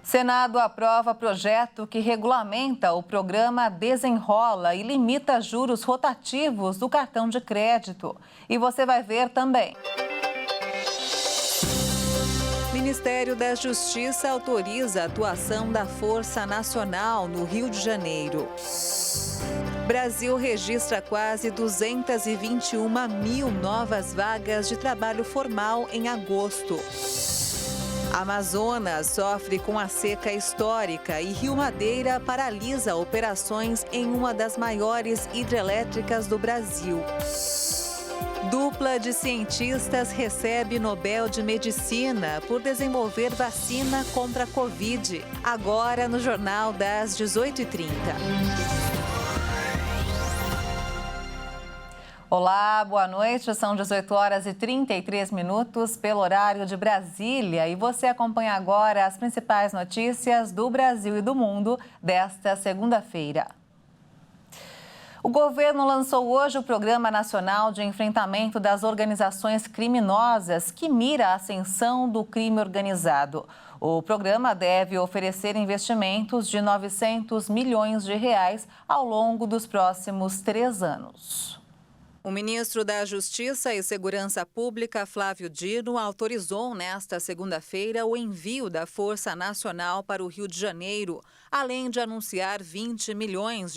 Senado aprova projeto que regulamenta o programa Desenrola e limita juros rotativos do cartão de crédito. E você vai ver também. Ministério da Justiça autoriza a atuação da Força Nacional no Rio de Janeiro. Brasil registra quase 221 mil novas vagas de trabalho formal em agosto. Amazonas sofre com a seca histórica e Rio Madeira paralisa operações em uma das maiores hidrelétricas do Brasil. Dupla de cientistas recebe Nobel de Medicina por desenvolver vacina contra a Covid. Agora no Jornal das 18h30. Olá, boa noite. São 18h33 pelo horário de Brasília e você acompanha agora as principais notícias do Brasil e do mundo desta segunda-feira. O governo lançou hoje o Programa Nacional de Enfrentamento das Organizações Criminosas, que mira a ascensão do crime organizado. O programa deve oferecer investimentos de R$ 900 milhões ao longo dos próximos 3 anos. O ministro da Justiça e Segurança Pública, Flávio Dino, autorizou nesta segunda-feira o envio da Força Nacional para o Rio de Janeiro, além de anunciar R$ 20 milhões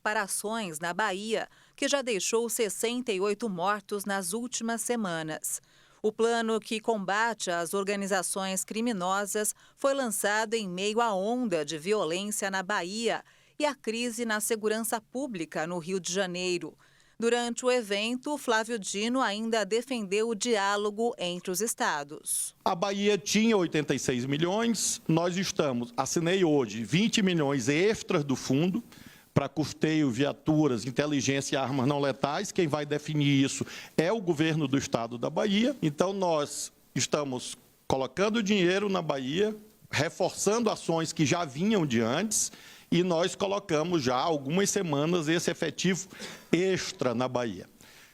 para ações na Bahia, que já deixou 68 mortos nas últimas semanas. O plano que combate as organizações criminosas foi lançado em meio à onda de violência na Bahia e à crise na segurança pública no Rio de Janeiro. Durante o evento, Flávio Dino ainda defendeu o diálogo entre os estados. A Bahia tinha 86 milhões, assinei hoje 20 milhões extras do fundo para custeio, viaturas, inteligência e armas não letais. Quem vai definir isso é o governo do estado da Bahia. Então, nós estamos colocando dinheiro na Bahia, reforçando ações que já vinham de antes, e nós colocamos já há algumas semanas esse efetivo extra na Bahia.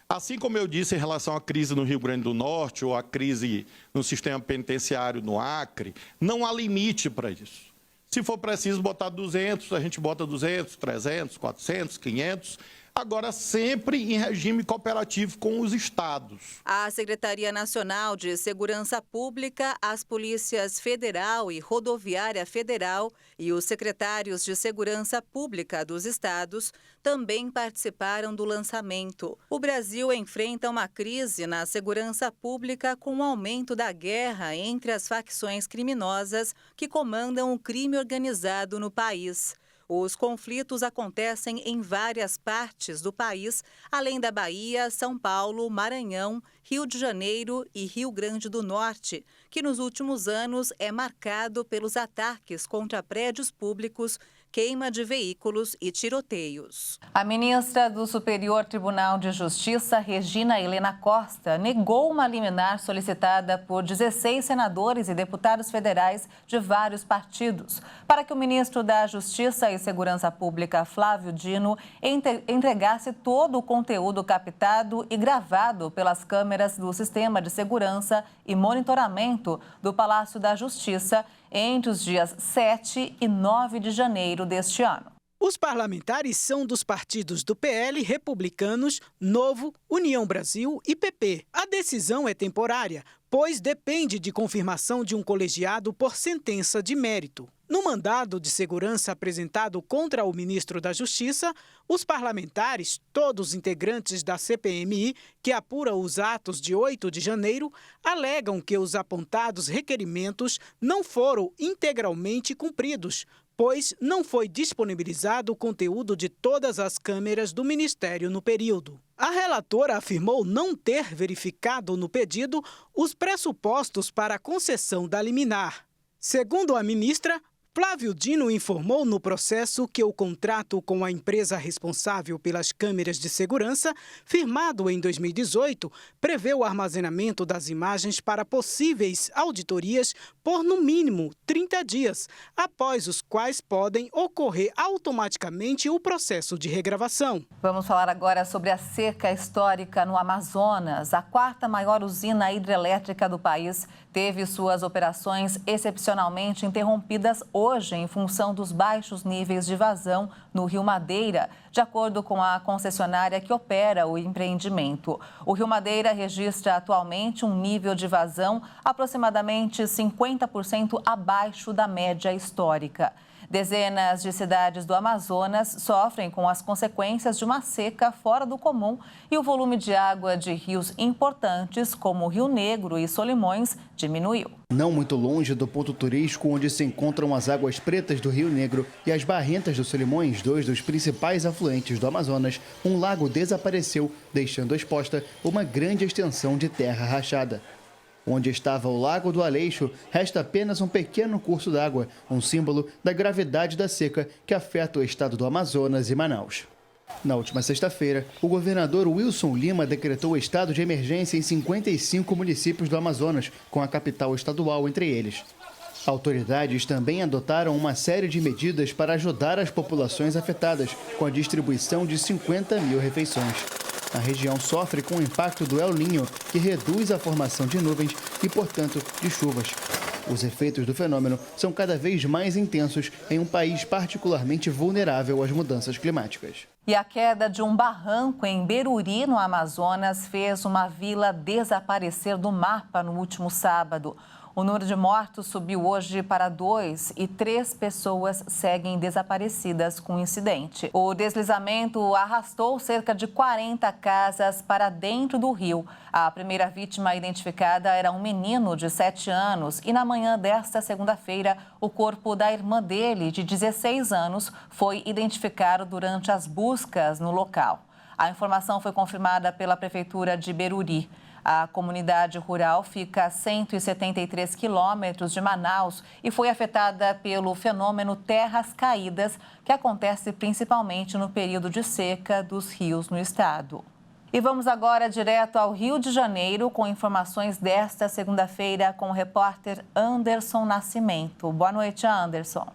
Assim como eu disse em relação à crise no Rio Grande do Norte ou à crise no sistema penitenciário no Acre, não há limite para isso. Se for preciso botar 200, a gente bota 200, 300, 400, 500, agora sempre em regime cooperativo com os estados. A Secretaria Nacional de Segurança Pública, as Polícias Federal e Rodoviária Federal e os secretários de Segurança Pública dos estados também participaram do lançamento. O Brasil enfrenta uma crise na segurança pública com o aumento da guerra entre as facções criminosas que comandam o crime organizado no país. Os conflitos acontecem em várias partes do país, além da Bahia, São Paulo, Maranhão, Rio de Janeiro e Rio Grande do Norte, que nos últimos anos é marcado pelos ataques contra prédios públicos, queima de veículos e tiroteios. A ministra do Superior Tribunal de Justiça, Regina Helena Costa, negou uma liminar solicitada por 16 senadores e deputados federais de vários partidos, para que o ministro da Justiça e Segurança Pública, Flávio Dino, entregasse todo o conteúdo captado e gravado pelas câmeras do Sistema de Segurança e Monitoramento do Palácio da Justiça entre os dias 7 e 9 de janeiro deste ano. Os parlamentares são dos partidos do PL, Republicanos, Novo, União Brasil e PP. A decisão é temporária, pois depende de confirmação de um colegiado por sentença de mérito. No mandado de segurança apresentado contra o ministro da Justiça, os parlamentares, todos integrantes da CPMI, que apura os atos de 8 de janeiro, alegam que os apontados requerimentos não foram integralmente cumpridos, pois não foi disponibilizado o conteúdo de todas as câmeras do Ministério no período. A relatora afirmou não ter verificado no pedido os pressupostos para a concessão da liminar. Segundo a ministra, Flávio Dino informou no processo que o contrato com a empresa responsável pelas câmeras de segurança, firmado em 2018, prevê o armazenamento das imagens para possíveis auditorias por, no mínimo, 30 dias, após os quais podem ocorrer automaticamente o processo de regravação. Vamos falar agora sobre a seca histórica no Amazonas. A quarta maior usina hidrelétrica do país teve suas operações excepcionalmente interrompidas hoje em função dos baixos níveis de vazão no Rio Madeira, de acordo com a concessionária que opera o empreendimento. O Rio Madeira registra atualmente um nível de vazão aproximadamente 50% abaixo da média histórica. Dezenas de cidades do Amazonas sofrem com as consequências de uma seca fora do comum e o volume de água de rios importantes, como o Rio Negro e Solimões, diminuiu. Não muito longe do ponto turístico onde se encontram as águas pretas do Rio Negro e as barrentas do Solimões, dois dos principais afluentes do Amazonas, um lago desapareceu, deixando exposta uma grande extensão de terra rachada. Onde estava o Lago do Aleixo, resta apenas um pequeno curso d'água, um símbolo da gravidade da seca que afeta o estado do Amazonas e Manaus. Na última sexta-feira, o governador Wilson Lima decretou estado de emergência em 55 municípios do Amazonas, com a capital estadual entre eles. Autoridades também adotaram uma série de medidas para ajudar as populações afetadas, com a distribuição de 50 mil refeições. A região sofre com o impacto do El Niño, que reduz a formação de nuvens e, portanto, de chuvas. Os efeitos do fenômeno são cada vez mais intensos em um país particularmente vulnerável às mudanças climáticas. E a queda de um barranco em Beruri, no Amazonas, fez uma vila desaparecer do mapa no último sábado. O número de mortos subiu hoje para 2 e 3 pessoas seguem desaparecidas com o incidente. O deslizamento arrastou cerca de 40 casas para dentro do rio. A primeira vítima identificada era um menino de 7 anos e na manhã desta segunda-feira, o corpo da irmã dele, de 16 anos, foi identificado durante as buscas no local. A informação foi confirmada pela Prefeitura de Beruri. A comunidade rural fica a 173 quilômetros de Manaus e foi afetada pelo fenômeno terras caídas, que acontece principalmente no período de seca dos rios no estado. E vamos agora direto ao Rio de Janeiro com informações desta segunda-feira com o repórter Anderson Nascimento. Boa noite, Anderson.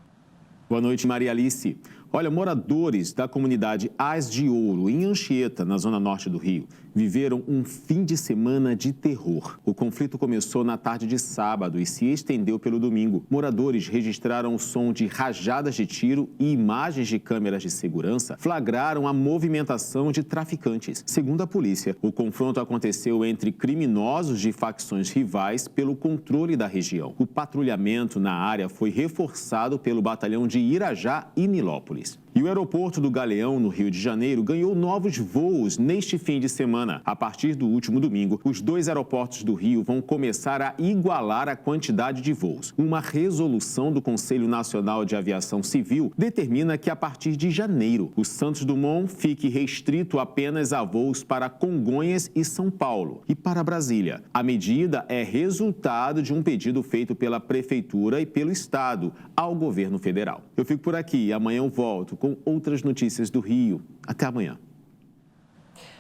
Boa noite, Maria Alice. Olha, moradores da comunidade Ás de Ouro, em Anchieta, na zona norte do Rio, viveram um fim de semana de terror. O conflito começou na tarde de sábado e se estendeu pelo domingo. Moradores registraram o som de rajadas de tiro e imagens de câmeras de segurança flagraram a movimentação de traficantes. Segundo a polícia, o confronto aconteceu entre criminosos de facções rivais pelo controle da região. O patrulhamento na área foi reforçado pelo batalhão de Irajá e Nilópolis. E o aeroporto do Galeão, no Rio de Janeiro, ganhou novos voos neste fim de semana. A partir do último domingo, os 2 aeroportos do Rio vão começar a igualar a quantidade de voos. Uma resolução do Conselho Nacional de Aviação Civil determina que, a partir de janeiro, o Santos Dumont fique restrito apenas a voos para Congonhas e São Paulo e para Brasília. A medida é resultado de um pedido feito pela Prefeitura e pelo Estado ao governo federal. Eu fico por aqui e amanhã eu volto com outras notícias do Rio. Até amanhã.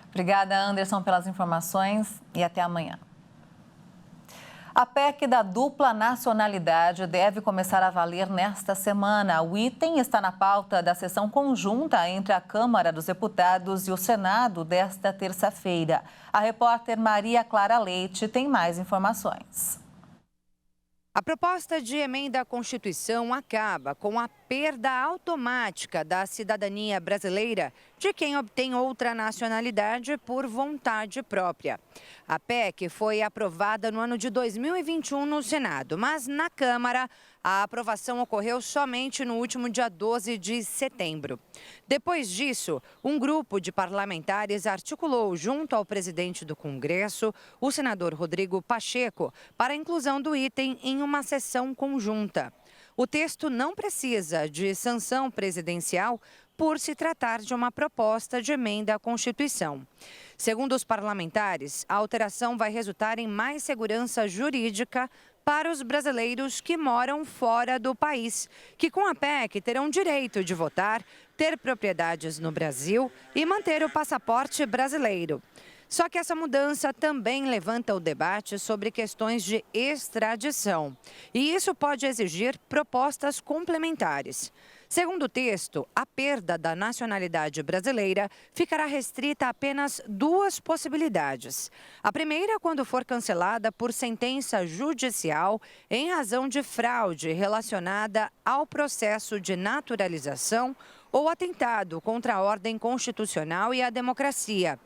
Obrigada, Anderson, pelas informações e até amanhã. A PEC da dupla nacionalidade deve começar a valer nesta semana. O item está na pauta da sessão conjunta entre a Câmara dos Deputados e o Senado desta terça-feira. A repórter Maria Clara Leite tem mais informações. A proposta de emenda à Constituição acaba com a perda automática da cidadania brasileira de quem obtém outra nacionalidade por vontade própria. A PEC foi aprovada no ano de 2021 no Senado, mas na Câmara a aprovação ocorreu somente no último dia 12 de setembro. Depois disso, um grupo de parlamentares articulou junto ao presidente do Congresso, o senador Rodrigo Pacheco, para a inclusão do item em uma sessão conjunta. O texto não precisa de sanção presidencial por se tratar de uma proposta de emenda à Constituição. Segundo os parlamentares, a alteração vai resultar em mais segurança jurídica para os brasileiros que moram fora do país, que com a PEC terão direito de votar, ter propriedades no Brasil e manter o passaporte brasileiro. Só que essa mudança também levanta o debate sobre questões de extradição. E isso pode exigir propostas complementares. Segundo o texto, a perda da nacionalidade brasileira ficará restrita a apenas duas possibilidades. A primeira, quando for cancelada por sentença judicial em razão de fraude relacionada ao processo de naturalização ou atentado contra a ordem constitucional e a democracia.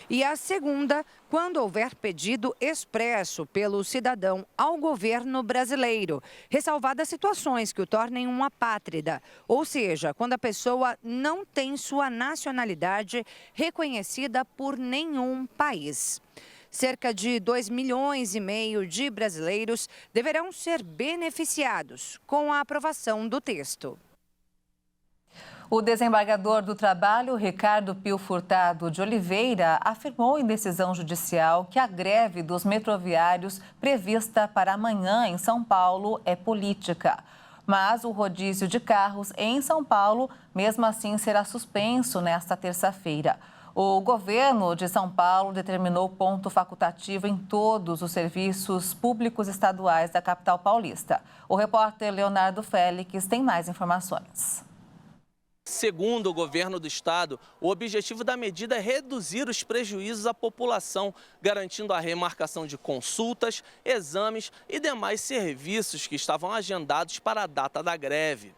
E a segunda, quando houver pedido expresso pelo cidadão ao governo brasileiro, ressalvadas situações que o tornem uma apátrida, ou seja, quando a pessoa não tem sua nacionalidade reconhecida por nenhum país. Cerca de 2,5 milhões de brasileiros deverão ser beneficiados com a aprovação do texto. O desembargador do Trabalho, Ricardo Pio Furtado de Oliveira, afirmou em decisão judicial que a greve dos metroviários prevista para amanhã em São Paulo é política. Mas o rodízio de carros em São Paulo, mesmo assim, será suspenso nesta terça-feira. O governo de São Paulo determinou ponto facultativo em todos os serviços públicos estaduais da capital paulista. O repórter Leonardo Félix tem mais informações. Segundo o governo do estado, o objetivo da medida é reduzir os prejuízos à população, garantindo a remarcação de consultas, exames e demais serviços que estavam agendados para a data da greve.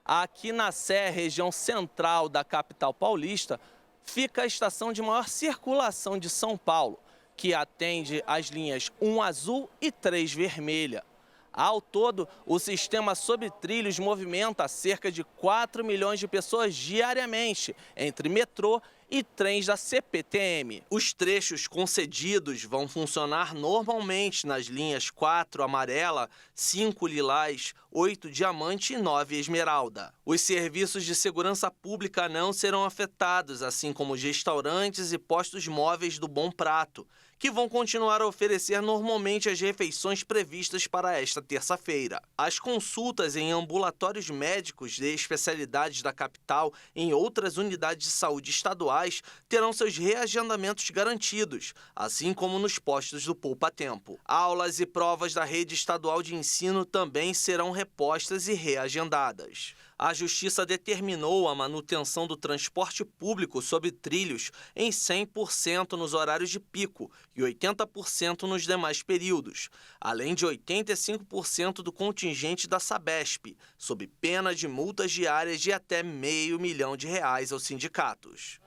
Aqui na Sé, região central da capital paulista, fica a estação de maior circulação de São Paulo, que atende as linhas 1 azul e 3 vermelha. Ao todo, o sistema sob trilhos movimenta cerca de 4 milhões de pessoas diariamente, entre metrô e trens da CPTM. Os trechos concedidos vão funcionar normalmente nas linhas 4 amarela, 5 lilás, 8 diamante e 9 esmeralda. Os serviços de segurança pública não serão afetados, assim como os restaurantes e postos móveis do Bom Prato, que vão continuar a oferecer normalmente as refeições previstas para esta terça-feira. As consultas em ambulatórios médicos de especialidades da capital em outras unidades de saúde estaduais terão seus reagendamentos garantidos, assim como nos postos do Poupa Tempo. Aulas e provas da rede estadual de ensino também serão repostas e reagendadas. A Justiça determinou a manutenção do transporte público sob trilhos em 100% nos horários de pico e 80% nos demais períodos, além de 85% do contingente da Sabesp, sob pena de multas diárias de até R$500 milhão aos sindicatos.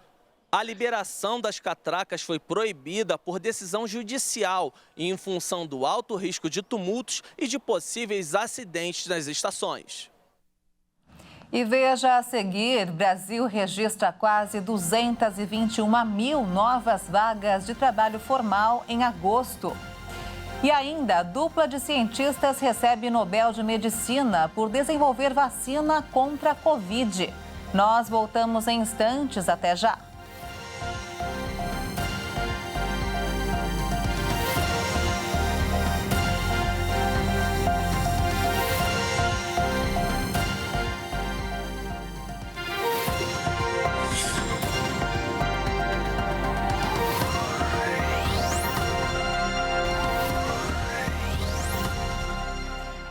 A liberação das catracas foi proibida por decisão judicial em função do alto risco de tumultos e de possíveis acidentes nas estações. E veja a seguir, Brasil registra quase 221 mil novas vagas de trabalho formal em agosto. E ainda, dupla de cientistas recebe Nobel de Medicina por desenvolver vacina contra a Covid. Nós voltamos em instantes, até já.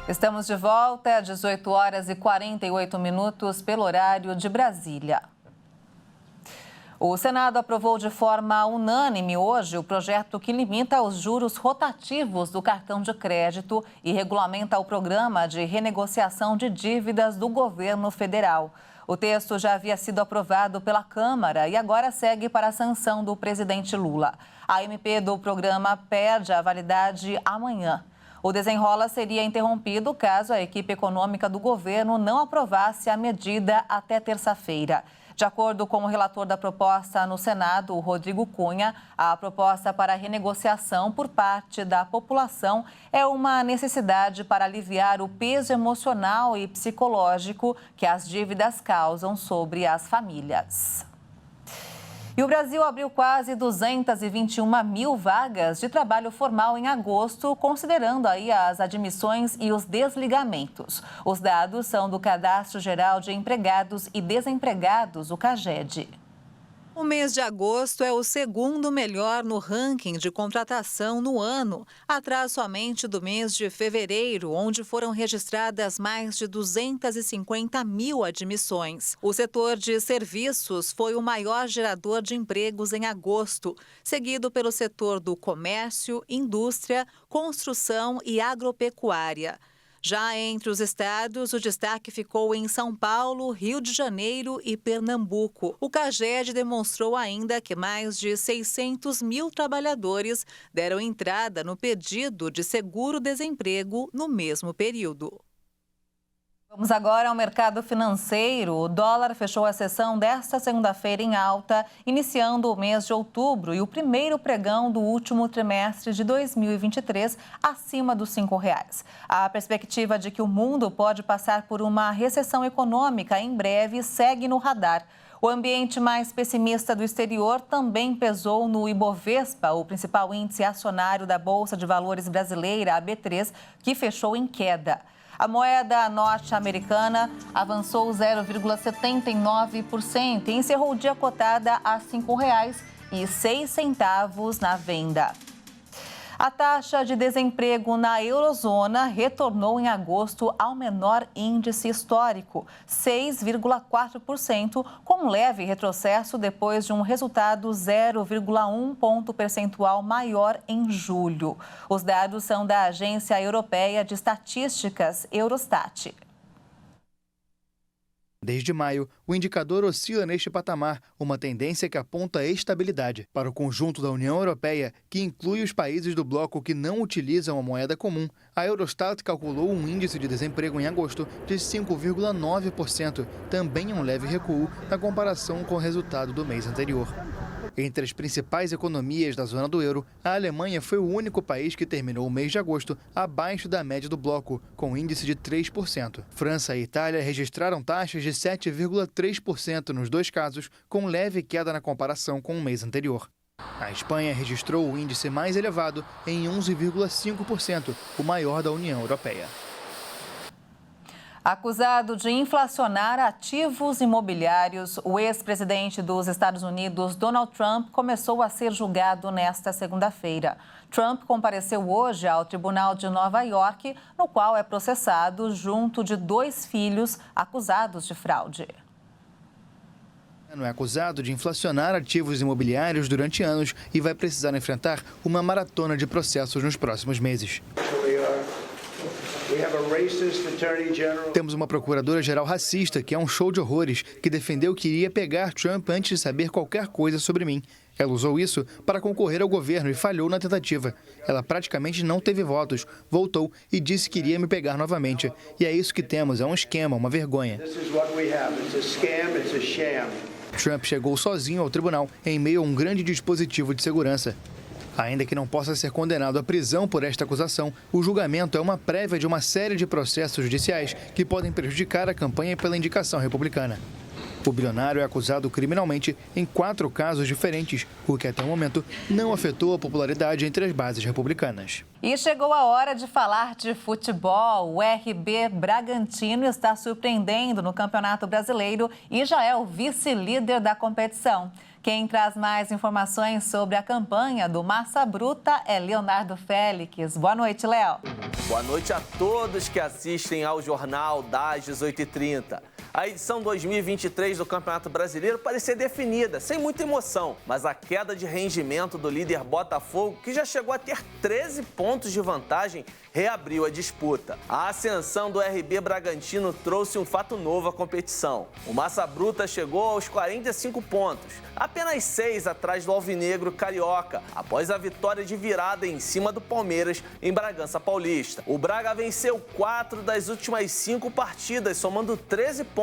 Estamos de volta às 18 horas e 48 minutos pelo horário de Brasília. O Senado aprovou de forma unânime hoje o projeto que limita os juros rotativos do cartão de crédito e regulamenta o programa de renegociação de dívidas do governo federal. O texto já havia sido aprovado pela Câmara e agora segue para a sanção do presidente Lula. A MP do programa perde a validade amanhã. O desenrola seria interrompido caso a equipe econômica do governo não aprovasse a medida até terça-feira. De acordo com o relator da proposta no Senado, o Rodrigo Cunha, a proposta para renegociação por parte da população é uma necessidade para aliviar o peso emocional e psicológico que as dívidas causam sobre as famílias. E o Brasil abriu quase 221 mil vagas de trabalho formal em agosto, considerando aí as admissões e os desligamentos. Os dados são do Cadastro Geral de Empregados e Desempregados, o CAGED. O mês de agosto é o segundo melhor no ranking de contratação no ano, atrás somente do mês de fevereiro, onde foram registradas mais de 250 mil admissões. O setor de serviços foi o maior gerador de empregos em agosto, seguido pelo setor do comércio, indústria, construção e agropecuária. Já entre os estados, o destaque ficou em São Paulo, Rio de Janeiro e Pernambuco. O CAGED demonstrou ainda que mais de 600 mil trabalhadores deram entrada no pedido de seguro-desemprego no mesmo período. Vamos agora ao mercado financeiro. O dólar fechou a sessão desta segunda-feira em alta, iniciando o mês de outubro e o primeiro pregão do último trimestre de 2023 acima dos R$ 5,00. A perspectiva de que o mundo pode passar por uma recessão econômica em breve segue no radar. O ambiente mais pessimista do exterior também pesou no Ibovespa, o principal índice acionário da Bolsa de Valores brasileira, a B3, que fechou em queda. A moeda norte-americana avançou 0,79% e encerrou o dia cotada a R$ 5,06 na venda. A taxa de desemprego na eurozona retornou em agosto ao menor índice histórico, 6,4%, com um leve retrocesso depois de um resultado 0,1 ponto percentual maior em julho. Os dados são da Agência Europeia de Estatísticas, Eurostat. Desde maio, o indicador oscila neste patamar, uma tendência que aponta estabilidade. Para o conjunto da União Europeia, que inclui os países do bloco que não utilizam a moeda comum, a Eurostat calculou um índice de desemprego em agosto de 5,9%, também um leve recuo na comparação com o resultado do mês anterior. Entre as principais economias da zona do euro, a Alemanha foi o único país que terminou o mês de agosto abaixo da média do bloco, com índice de 3%. França e Itália registraram taxas de 7,3% nos dois casos, com leve queda na comparação com o mês anterior. A Espanha registrou o índice mais elevado em 11,5%, o maior da União Europeia. Acusado de inflacionar ativos imobiliários, o ex-presidente dos Estados Unidos, Donald Trump, começou a ser julgado nesta segunda-feira. Trump compareceu hoje ao Tribunal de Nova York, no qual é processado junto de 2 filhos acusados de fraude. É acusado de inflacionar ativos imobiliários durante anos e vai precisar enfrentar uma maratona de processos nos próximos meses. Temos uma procuradora-geral racista, que é um show de horrores, que defendeu que iria pegar Trump antes de saber qualquer coisa sobre mim. Ela usou isso para concorrer ao governo e falhou na tentativa. Ela praticamente não teve votos, voltou e disse que iria me pegar novamente. E é isso que temos, é um esquema, uma vergonha. Trump chegou sozinho ao tribunal em meio a um grande dispositivo de segurança. Ainda que não possa ser condenado à prisão por esta acusação, o julgamento é uma prévia de uma série de processos judiciais que podem prejudicar a campanha pela indicação republicana. O bilionário é acusado criminalmente em 4 casos diferentes, o que até o momento não afetou a popularidade entre as bases republicanas. E chegou a hora de falar de futebol. O RB Bragantino está surpreendendo no Campeonato Brasileiro e já é o vice-líder da competição. Quem traz mais informações sobre a campanha do Massa Bruta é Leonardo Félix. Boa noite, Léo. Boa noite a todos que assistem ao Jornal das 18h30. A edição 2023 do Campeonato Brasileiro parecia definida, sem muita emoção. Mas a queda de rendimento do líder Botafogo, que já chegou a ter 13 pontos de vantagem, reabriu a disputa. A ascensão do RB Bragantino trouxe um fato novo à competição. O Massa Bruta chegou aos 45 pontos, apenas 6 atrás do alvinegro carioca, após a vitória de virada em cima do Palmeiras em Bragança Paulista. O Braga venceu 4 das últimas 5 partidas, somando 13 pontos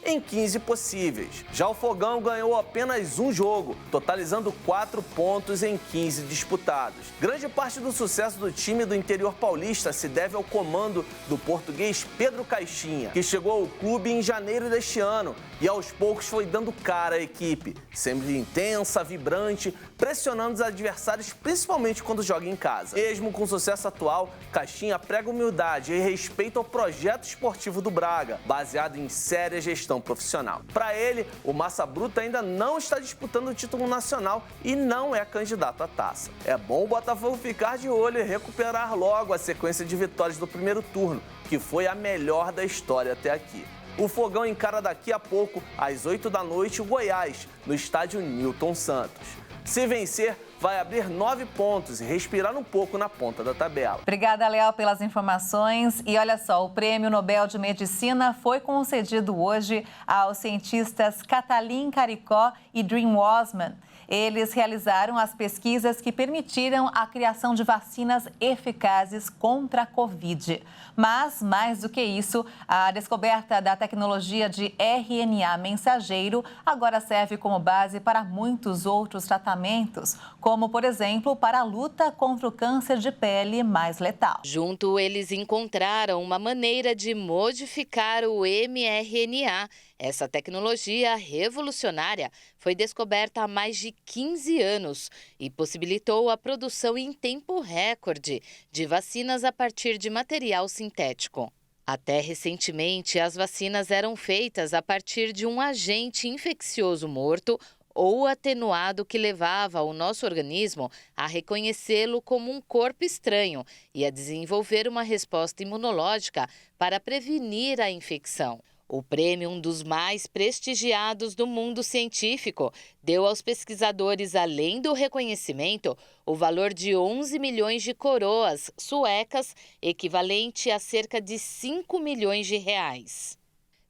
em 15 possíveis. Já o Fogão ganhou apenas um jogo, totalizando 4 pontos em 15 disputados. Grande parte do sucesso do time do interior paulista se deve ao comando do português Pedro Caixinha, que chegou ao clube em janeiro deste ano e aos poucos foi dando cara à equipe, sempre corrida intensa, vibrante, pressionando os adversários, principalmente quando joga em casa. Mesmo com o sucesso atual, Caixinha prega humildade e respeito ao projeto esportivo do Braga, baseado em séria gestão profissional. Para ele, o Massa Bruta ainda não está disputando o título nacional e não é candidato à taça. É bom o Botafogo ficar de olho e recuperar logo a sequência de vitórias do primeiro turno, que foi a melhor da história até aqui. O Fogão encara daqui a pouco, às 8 da noite, o Goiás, no estádio Newton Santos. Se vencer, vai abrir 9 pontos e respirar um pouco na ponta da tabela. Obrigada, Léo, pelas informações. E olha só, o Prêmio Nobel de Medicina foi concedido hoje aos cientistas Katalin Karikó e Drew Weissman. Eles realizaram as pesquisas que permitiram a criação de vacinas eficazes contra a Covid. Mas, mais do que isso, a descoberta da tecnologia de RNA mensageiro agora serve como base para muitos outros tratamentos, como, por exemplo, para a luta contra o câncer de pele mais letal. Junto, eles encontraram uma maneira de modificar o mRNA. Essa tecnologia revolucionária foi descoberta há mais de 15 anos e possibilitou a produção em tempo recorde de vacinas a partir de material sintético. Até recentemente, as vacinas eram feitas a partir de um agente infeccioso morto ou atenuado que levava o nosso organismo a reconhecê-lo como um corpo estranho e a desenvolver uma resposta imunológica para prevenir a infecção. O prêmio, um dos mais prestigiados do mundo científico, deu aos pesquisadores, além do reconhecimento, o valor de 11 milhões de coroas suecas, equivalente a cerca de 5 milhões de reais.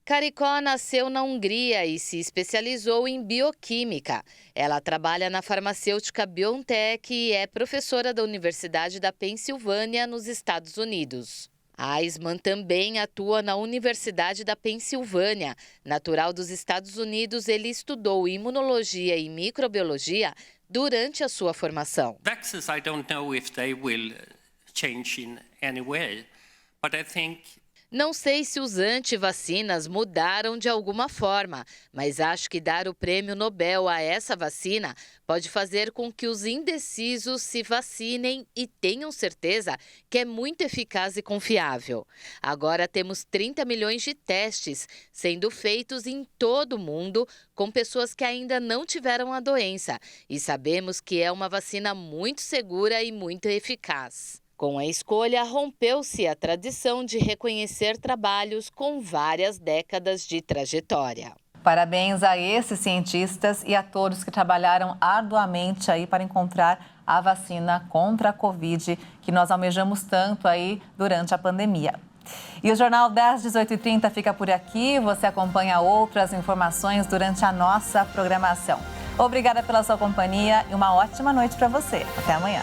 Karikó nasceu na Hungria e se especializou em bioquímica. Ela trabalha na farmacêutica BioNTech e é professora da Universidade da Pensilvânia, nos Estados Unidos. Weissman também atua na Universidade da Pensilvânia. Natural dos Estados Unidos, ele estudou imunologia e microbiologia durante a sua formação. Vaccines, I don't know if they will change in any way, but I think Não sei se os antivacinas mudaram de alguma forma, mas acho que dar o prêmio Nobel a essa vacina pode fazer com que os indecisos se vacinem e tenham certeza que é muito eficaz e confiável. Agora temos 30 milhões de testes sendo feitos em todo o mundo com pessoas que ainda não tiveram a doença e sabemos que é uma vacina muito segura e muito eficaz. Com a escolha, rompeu-se a tradição de reconhecer trabalhos com várias décadas de trajetória. Parabéns a esses cientistas e a todos que trabalharam arduamente aí para encontrar a vacina contra a Covid, que nós almejamos tanto aí durante a pandemia. E o Jornal das 18h30 fica por aqui. Você acompanha outras informações durante a nossa programação. Obrigada pela sua companhia e uma ótima noite para você. Até amanhã.